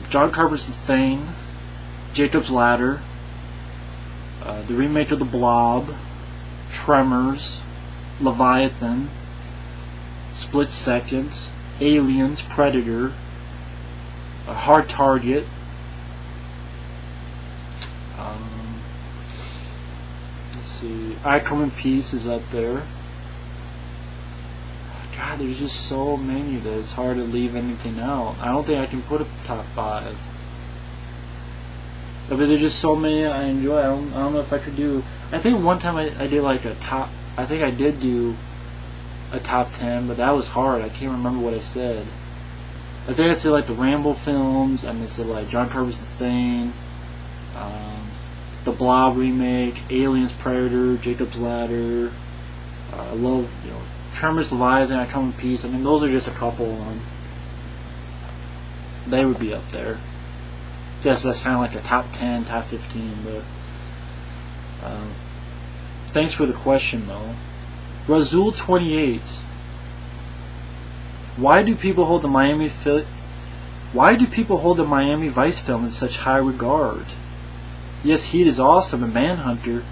John Carpenter's The Thing, Jacob's Ladder, the remake of The Blob, Tremors, Leviathan, Split Second, Aliens, Predator, Hard Target. Let's see, I Come in Peace is up there. God, there's just so many that it's hard to leave anything out. I don't think I can put a top 5. But there's just so many I enjoy. I don't know if I could do. I think one time I did like a top. I think I did do a top 10, but that was hard. I can't remember what I said. I think I said like the Rambo films, and I said like John Carpenter's The Thing, the Blob remake, Aliens, Predator, Jacob's Ladder. I love, Tremors, Leviathan, I Come in Peace. I mean, those are just a couple of them. They would be up there. Yes, that's kind of like a top 10, top 15, but thanks for the question, though. Razul28. Why do people hold the Miami Vice film in such high regard? Yes, Heat is awesome, and Manhunter,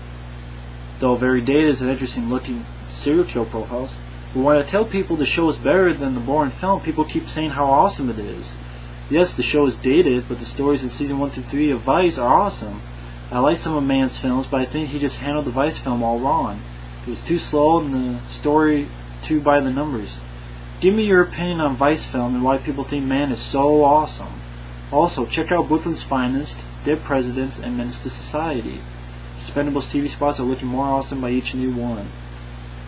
though very dated, is an interesting looking serial kill profiles. But when I tell people the show is better than the boring film, people keep saying how awesome it is. Yes, the show is dated, but the stories in season 1 through 3 of Vice are awesome. I like some of Mann's films, but I think he just handled the Vice film all wrong. It was too slow and the story too by the numbers. Give me your opinion on Vice film and why people think Mann is so awesome. Also, check out Brooklyn's Finest, Dead Presidents, and Menace to Society. Expendables TV spots are looking more awesome by each new one.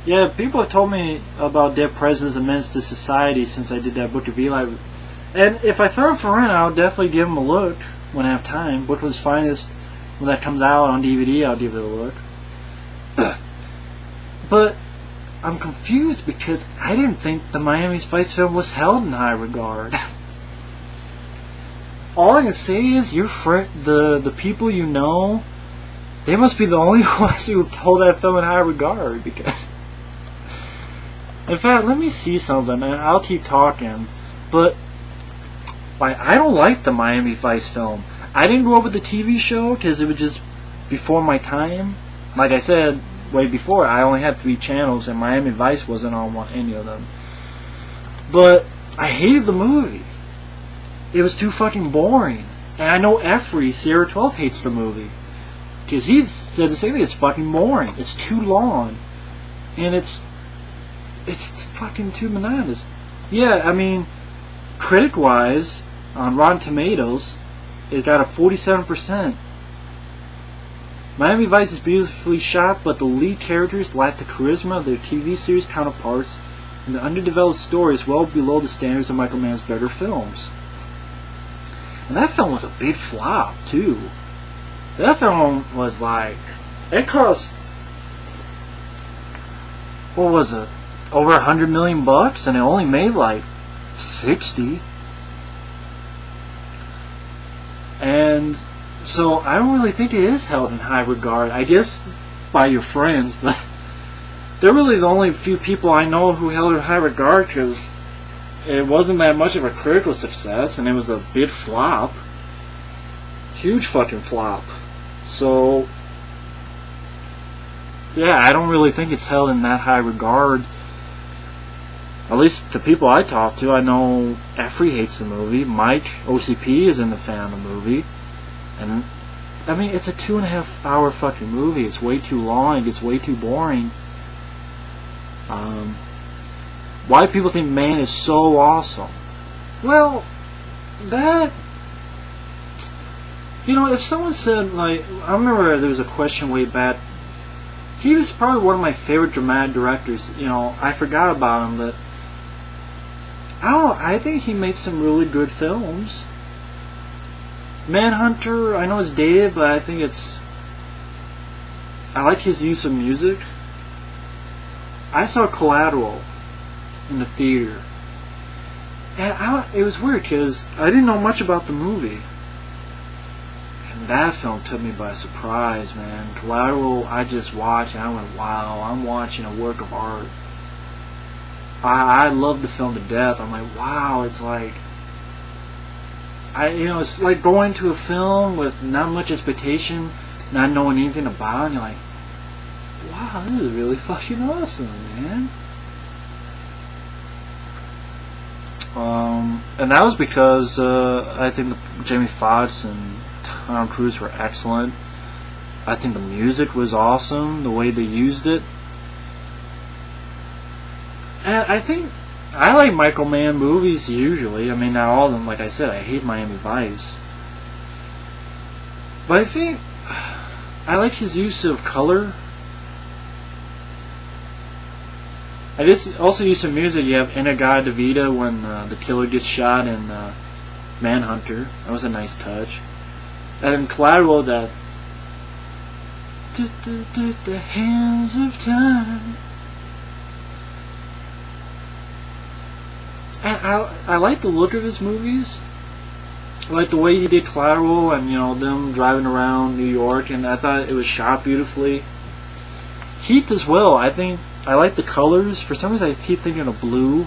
Yeah, people have told me about Dead Presidents and Menace to Society since I did that Book of Eli. And if I found for rent, I'll definitely give them a look when I have time. Brooklyn's Finest, when that comes out on DVD, I'll give it a look. But I'm confused because I didn't think the Miami Vice film was held in high regard. All I can say is the people you know, they must be the only ones who hold that film in high regard. Because, in fact, let me see something, and I'll keep talking. But I don't like the Miami Vice film. I didn't grow up with the TV show because it was just before my time. Like I said, way before, I only had 3 channels, and Miami Vice wasn't on any of them. But I hated the movie. It was too fucking boring. And I know Effrey, Sierra 12, hates the movie. Because he said the same thing, it's fucking boring. It's too long. And it's fucking too monotonous. Yeah, I mean, critic-wise, on Rotten Tomatoes, it got a 47%. Miami Vice is beautifully shot, but the lead characters lack the charisma of their TV series counterparts, and the underdeveloped story is well below the standards of Michael Mann's better films. And that film was a big flop, too. That film was like, it cost, what was it, over $100 million, and it only made like 60. And so I don't really think it is held in high regard. I guess by your friends, but they're really the only few people I know who held it in high regard because it wasn't that much of a critical success, and it was a big flop. Huge fucking flop. So, yeah, I don't really think it's held in that high regard. At least the people I talk to, I know Effrey hates the movie. Mike, OCP, isn't a fan of the movie. And, I mean, it's a 2.5 hour fucking movie. It's way too long. It gets way too boring. Why people think Mann is so awesome? Well, that... if someone said, like... I remember there was a question way back. He was probably one of my favorite dramatic directors. I forgot about him, but... I think he made some really good films. Manhunter, I know it's dated, but I think it's... I like his use of music. I saw Collateral in the theater. And it was weird because I didn't know much about the movie. And that film took me by surprise, man. Collateral, I just watched and I went, wow, I'm watching a work of art. I love the film to death. I'm like, wow, it's like... it's like going to a film with not much expectation, not knowing anything about it, and you're like, wow, this is really fucking awesome, man. And that was because I think Jamie Foxx and Tom Cruise were excellent. I think the music was awesome, the way they used it. And I think I like Michael Mann movies usually. I mean, not all of them. Like I said, I hate Miami Vice. But I think I like his use of color. I just also use some music. You have In-A-Gadda-Da-Vida when the killer gets shot in Manhunter. That was a nice touch. And in Collateral, that the hands of time. And I like the look of his movies. I like the way he did Collateral and them driving around New York, and I thought it was shot beautifully. Heat as well. I think I like the colors. For some reason I keep thinking of blue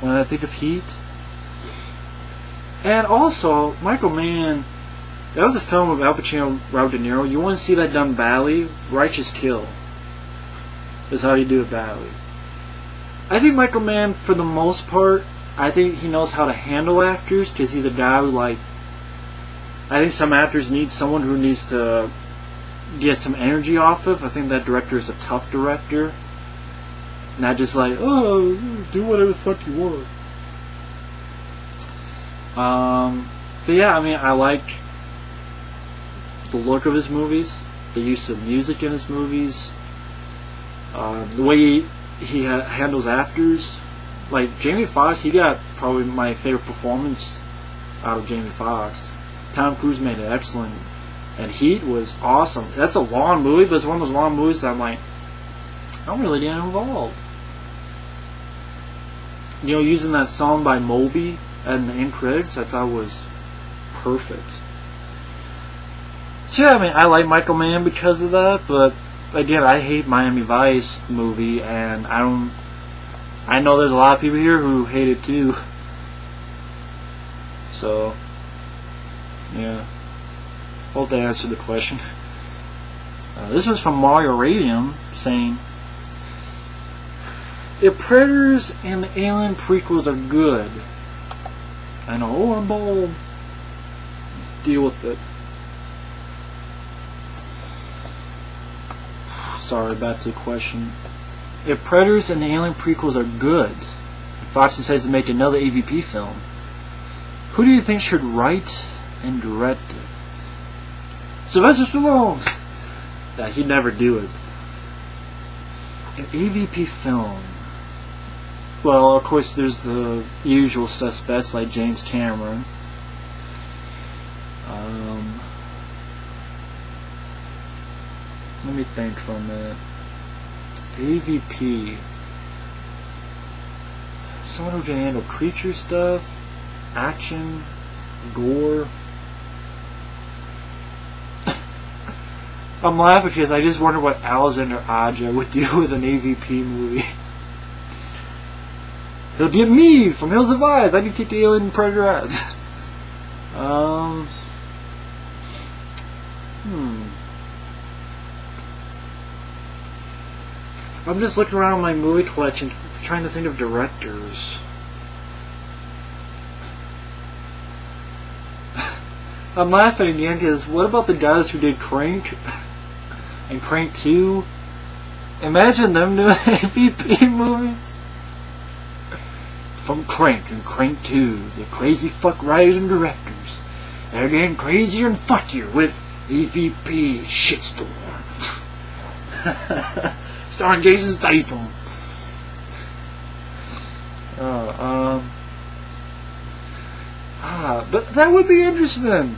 when I think of Heat. And also Michael Mann, that was a film of Al Pacino, Robert De Niro. You want to see that done badly? Righteous Kill is how you do it badly. I think Michael Mann, for the most part, I think he knows how to handle actors, because he's a guy who, I think some actors need someone who needs to get some energy off of. I think that director is a tough director. Not just like, oh, do whatever the fuck you want. But yeah, I mean, I like the look of his movies, the use of music in his movies, the way he handles actors. Like Jamie Foxx, he got probably my favorite performance out of Jamie Foxx. Tom Cruise made it excellent, and Heat was awesome. That's a long movie, but it's one of those long movies that I'm like, I'm really getting involved. Using that song by Moby and the end credits, I thought was perfect. So yeah, I mean, I like Michael Mann because of that, but again, I hate Miami Vice movie, and I know there's a lot of people here who hate it too. So, yeah. Hope that answered the question. This was from Mario Radium saying, if Predators and the Alien prequels are good, I know, I'm bold. Let's deal with it. Sorry, back to the question. If Predators and the Alien prequels are good, Fox decides to make another AVP film, who do you think should write and direct it? Sylvester Stallone! Yeah, he'd never do it. An AVP film. Well, of course, there's the usual suspects like James Cameron. Let me think for a minute. AVP. Someone who can handle creature stuff, action, gore. I'm laughing because I just wonder what Alexander Aja would do with an AVP movie. He'll get me from Hills of Eyes. I can kick the alien and predator ass. I'm just looking around my movie collection, trying to think of directors. I'm laughing again because what about the guys who did Crank and Crank 2? Imagine them doing an AVP movie. From Crank and Crank 2, the crazy fuck writers and directors. They're getting crazier and fuckier with AVP Shitstorm. Starring Jason Statham. But that would be interesting.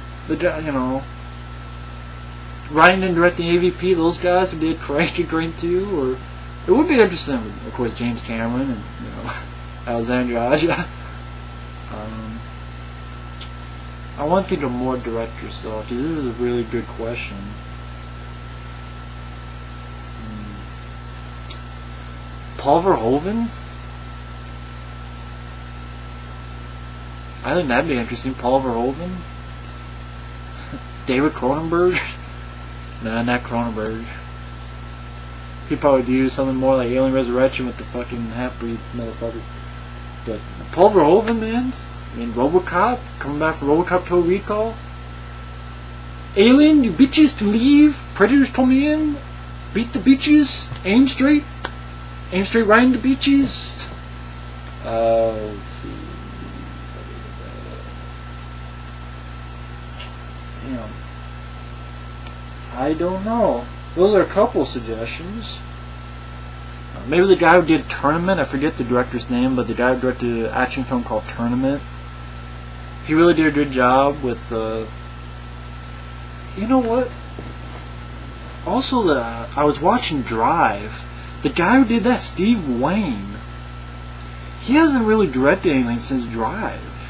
Writing and directing AVP, those guys who did Crank and Crank 2, or it would be interesting. Of course, James Cameron and Alexander Aja. I want to think of more directors though, because this is a really good question. Paul Verhoeven? I think that'd be interesting. Paul Verhoeven, David Cronenberg. Nah, not Cronenberg. He'd probably do something more like Alien Resurrection with the fucking half-breed motherfucker. But Paul Verhoeven, man. I mean, RoboCop, coming back from RoboCop Total Recall. Alien, you bitches to leave. Predators coming in. Beat the bitches. Aim straight. Aim straight right into bitches. Let's see. Damn. I don't know. Those are a couple suggestions. Maybe the guy who did Tournament, I forget the director's name, but the guy who directed an action film called Tournament. He really did a good job with you know what? Also, I was watching Drive. The guy who did that, Steve Wayne, he hasn't really directed anything since Drive.